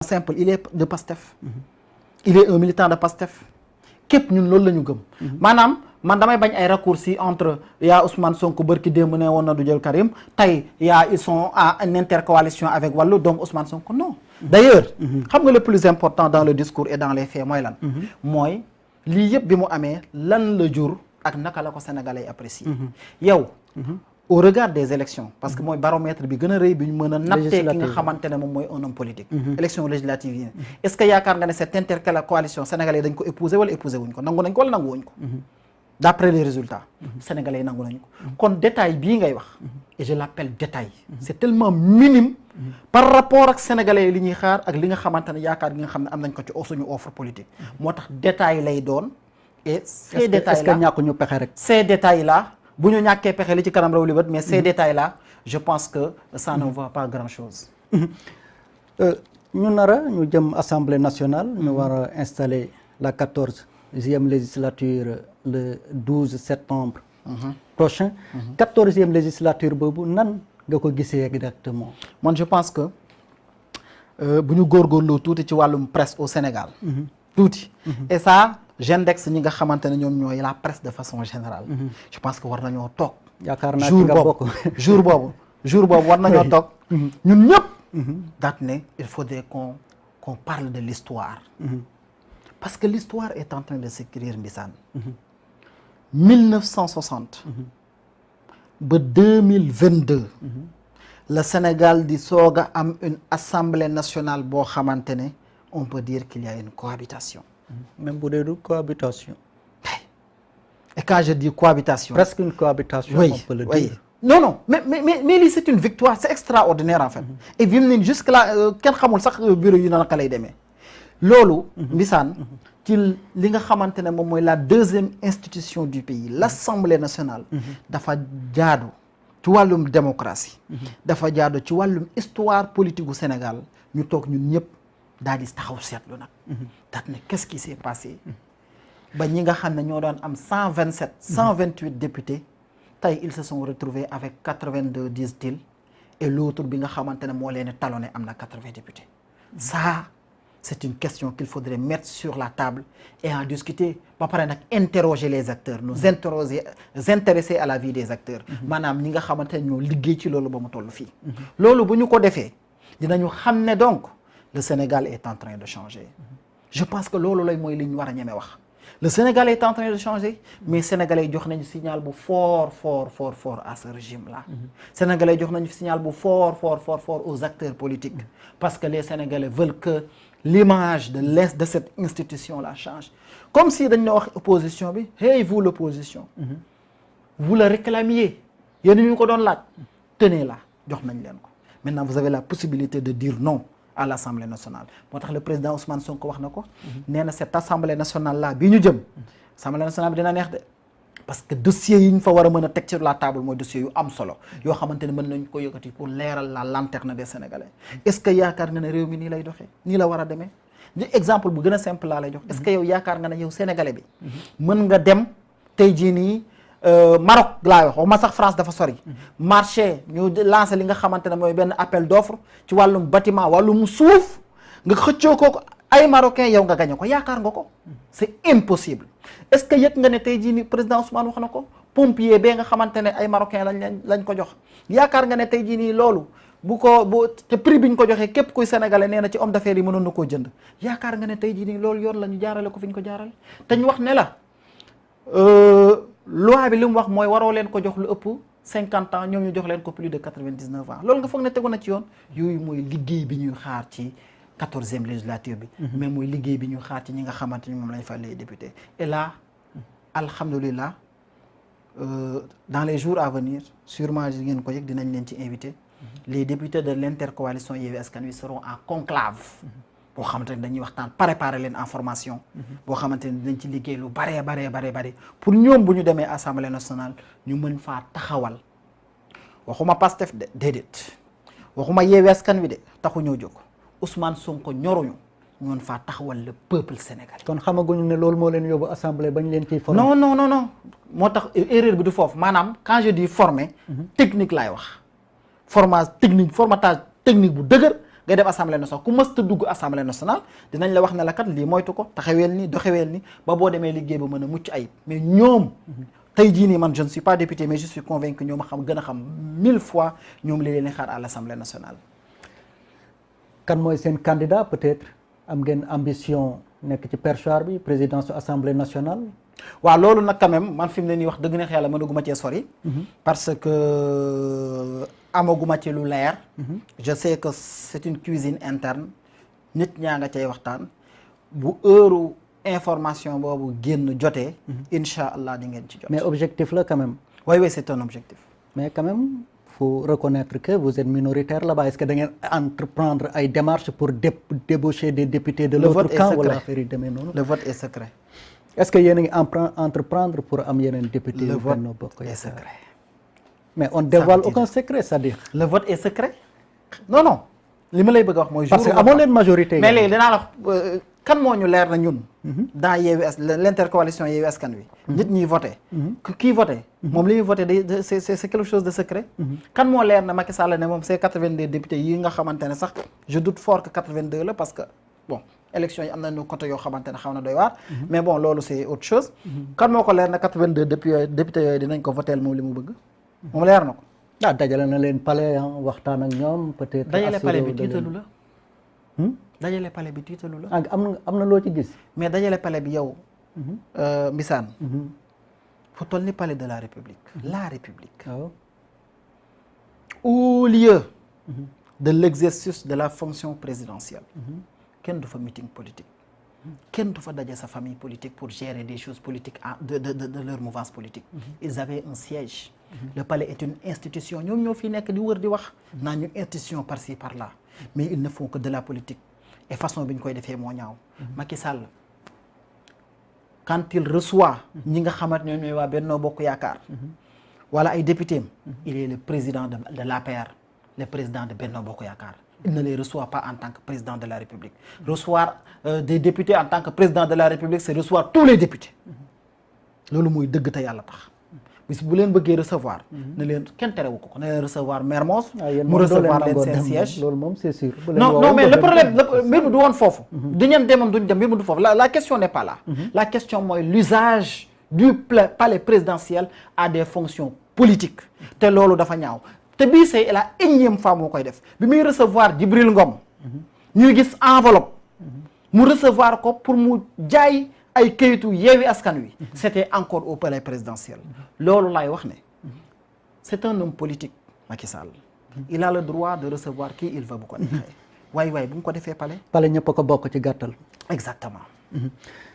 simple il est de Pastef. Il est un militant de Pastef. képp ñun loolu la ñu gëm. maanaam man damay bañ ay raccourcis entre yaa Ousmane Sonko bërki démb ne woon na du jël Karim tey yaa ils sont en intercoalition avec Wallu donc Ousmane Sonko non. d'ailleurs xam nga le plus important dans le discours et dans les faits mooy lan. mooy lii yëpp bi mu amee lan la jur ak naka la ko sénégalais apprécier. yow. au regard des élections parce que mooy baromètre bi gën a rëy bi ñu mën a nattee ki nga xamante ne moom mooy un homme politique. élection législative yi est-ce que yaakaar nga ne cette intercoalition sénégalais dañ ko épouser wala épouser wuñ ko nangu nañ ko wala nangu wuñ ko. d'après les résultats. sénégalais yi nangu nañ ko. kon détail bii ngay wax. et je l'appelle détail. c'est tellement minime. par rapport ak sénégalais yi li ñuy xaar ak li nga xamante ne yaakaar gi nga xam ne am nañ ko ci suñu offre politique. moo tax détail lay doon. et ces détails là est-ce que ñàkk ñu pexe rek. ces détails là. bu ñu ñàkkee pexe li ci kanam raw li bët mais ces détails là je pense que ça ne vaut pas grand chose. ñu ñu jëm assemblée nationale. ñu war a installer la 14e législature le 12 septembre. prochain. 14e législature boobu nan nga ko gisee exactement. man je pense que bu ñu góorgóorloo tuuti ci wàllum presse au Sénégal. tuuti et ça. Gendex ñi nga xamante ne ñoom ñooy la presse de façon générale. je pense que war nañoo toog. yaakaar naa ci nga bokk jour boobu war nañoo toog. ñun ñëpp. daat ne il faudrait qu'on parle de l'histoire. parce que l'histoire est en train de s'écrire Mbissane. 1960. ba 2022. le Sénégal di soog a am une assemblée nationale boo xamante ne on peut dire qu'il y a une cohabitation. même bu dee du cohabitation. et quand je dis cohabitation. presque une cohabitation. oui, on peut le oui. dire. non mais lii c'est une victoire c'est extraordinaire en fait. et bi mu ne jusque là kenn xamul sax bureau yi naka lay demee. loolu. Mbissane ci li nga xamante ne moom mooy la deuxième institution du pays l'Assemblée nationale. dafa jaadu ci wàllum démocratie. dafa jaadu ci wàllum histoire politique gu Sénégal ñu toog ñun ñëpp. daal di taxaw seetlu nag. daat ne qu'est-ce qui s'est passé. ba ñi nga xam ne ñoo doon am 127 128 députés tey ils se sont retrouvés avec 82 disent-ils et l'autre bi nga xamante ne moo leen talonné am na 80 députés. ça c'est une question qu'il faudrait mettre sur la table et en discuter ba pare nag interroger les acteurs nous intéresser à la vie des acteurs. maanaam ñi nga xamante ne ñoo liggéey ci loolu ba mu toll fii. loolu bu ñu ko defee dinañu xam ne donc. le Sénégal est en train de changer. je pense que loolu lay mooy li ñu war a ñeme wax. le Sénégal est en train de changer mais sénégalais yi jox nañu signal bu fort à ce régime là. sénégalais yi jox nañu signal bu fort aux acteurs politiques. parce que les sénégalais veulent que l'image de cette institution là change. comme si dañ ne wax opposition bi hey vous l'opposition. vous le réclamiez. yéen ñu ko doon laaj. tenez là jox nañ leen ko. maintenant vous avez la possibilité de dire non. à l'Assemblée nationale moo tax le président Ousmane Sonko wax na ko. nee na cette assemblée nationale là bi ñu jëm. assemblée nationale bi dina neex de. parce que dossiers yi ñu fa war a mën a teg sur la table mooy dossiers yu am solo yoo xamante ne mën nañ ko yëkkati pour leeral la lanterne des Sénégalais. est-ce que yaakaar nga ne réew mi nii lay doxee nii la war a demee. exemple bu gën a simple laa lay jox. est-ce que yow yaakaar nga ne yow Sénégalais bi. mën nga dem tey jii nii. Maroc laa wax ma sax France dafa sori. marché ñu lancé li nga xamante ne mooy benn appel d'offre ci wàllum bâtiment wàllum suuf nga xëccoo ko ay marocains yow nga gañe ko yaakaar nga ko. c'est impossible est-ce que yëg nga ne tey jii ni président Ousmane wax na ko pompier bee nga xamante ne ay marocains lañ ko jox yaakaar nga ne tey jii nii loolu bu te prix bi ñu ko joxee képp kuy sénégalais nee na ci homme d'affaires yi mënoon na koo jënd yaakaar nga ne tey jii nii loolu yoon la ñu jaarale ko fi ñu ko jaarale te ñu wax ne la. loi bi li mu wax mooy waroo leen ko jox lu ëpp 50 ans ñoom ñu jox leen ko plus de 99 ans loolu nga foog ne tegu na ci yoon yooyu mooy liggéey bi ñuy xaar ci 14e législature bi. mais mooy liggéey bi ñuy xaar ci ñi nga xamante ni moom lañ fa les députés. et là alhamdulillah dans les jours à venir sûrement di ngeen ko yëg dinañ leen ci invité. les députés de l'intercoalition Yewwi Askan Wi seront en conclave. boo xamante ne dañuy waxtaan préparer leen information. boo xamante ne dinañ ci liggéey lu baree pour ñoom bu ñu demee assemblée nationale ñu mën faa taxawal waxuma Pastef de déedéet waxuma Yewwi Askan Wi de taxu ñoo jóg Ousmane Sonko ñoruñu ñu mën faa taxawal le peuple sénégalais. kon xamaguñu ne loolu moo leen yóbbu assemblée bañ leen ciy former. non moo tax erreur bi du foofu maanaam quand je dis former. technique laay wax formatage technique bu dëgër. nga dem assemblée nationale ku mësta dugg assemblée nationale dinañ la wax ne la kat lii moytu ko taxaweel ni doxeweel ni ba boo demee liggéey ba mën a mucc ayib mais ñoom tey jii nii man je ne suis pas député mais je suis convaincu ñoom xam gën a xam 1000 fois ñoom li leen di xaar à l'assemblée nationale. kan mooy seen candidat peut-être am ngeen ambition nekk ci perchoir bi présidence su assemblée nationale. waaw loolu nag quand même man fi mu ne nii wax dëgg neex yàlla mënaguma cee sori. parce que amaguma ci lu leer. je sais que c'est une cuisine interne nit ñaa nga cay waxtaan bu heure information boobu génn jotee. incha allah di ngeen ci jot. mais objectif la quand même. oui oui c'est un objectif. mais quand même faut reconnaître que vous êtes minoritaire là-bas est-ce que da ngeen entreprendre ay démarches pour débaucher des députés de l'autre camp wala affaire yi demee noonu. le vote est secret. est-ce que yéen a ngi entreprendre pour am yeneen député le yu vote Benno Bokk est Yaakaar secret. mais on dévoile aucun secret c'est-à-dire. le vote est secret. non non li ma lay bëgg a wax mooy. parce que amoo leen majorité. mais léegi dinaa la kan moo ñu leer na ñun. dans Yewwi l'intercoalition Yewwi Askan Wi. nit ñi voté. kii voté. moom li ñuy voté day c'est quelque chose de secret. kan moo leer na Macky Sall ne moom c'est 82 députés yi nga xamante ne sax je doute fort que 82 la parce que bon élection yi am nañu côté yoo xamante ne xaw na doy waar. mais bon loolu c'est autre chose. kan moo ko leer na 82 députés yooyu dinañ ko voté moom li mu bëgg. moom leer na ko. ah dajale na leen palais waxtaan ak ñoom peut-être. dajale palais bi tiitalu la. dajale palais bi tiitalu la. ah am na loo ci gis. mais dajale palais bi yow. Mbissane. fu toll ni palais de la République. la République. waaw. au lieu. de l'exercice de la fonction présidentielle. kenn du fa meeting politique. kenn du fa daje sa famille politique pour gérer des choses politiques de leur mouvance politique. ils avaient un siège. le palais est une institution ñoom ñoo fi nekk di wër di wax. naa ñu institution par-ci par-là. mais ils ne font que de la politique. et façon bi ñu koy defee moo ñaaw. Macky Sall quand il reçoit. ñi nga xamante ñoom ñooy waa Benno Bokk Yaakaar. wala ay députés il est le président de l'APR. le président de Benno Bokk Yaakaar. il ne les reçoit pas en tant que président de la République. recevoir des députés en tant que président de la République c'est recevoir tous les députés. loolu mooy dëgg te yàlla tax. bis bu leen bëggee recevoir. ne leen kenn terewu ko ne leen recevoir Mermoz. mu recevoir leen seen siège. loolu moom c'est sûr. non mais le problème mbir mi du woon foofu. du ñeen demam duñ dem mbir mi du foofu la question n'est pas là. la question mooy l'usage du palais présidentiel à des fonctions politiques. te loolu dafa ñaaw. te bii c'est la énième fois moo koy def bi muy recevoir Djibril Ngom. ñuy gis enveloppe. mu recevoir ko pour mu jaay ay kayitu Yewwi Askan Wi. c'était encore au palais présidentiel. loolu laay wax ne c'est un homme politique Macky Sall. il a le droit de recevoir qui il veut bu ko neexee. waay bu mu ko defee palais. palais ñëpp a ko bokk ci gàttal. exactement.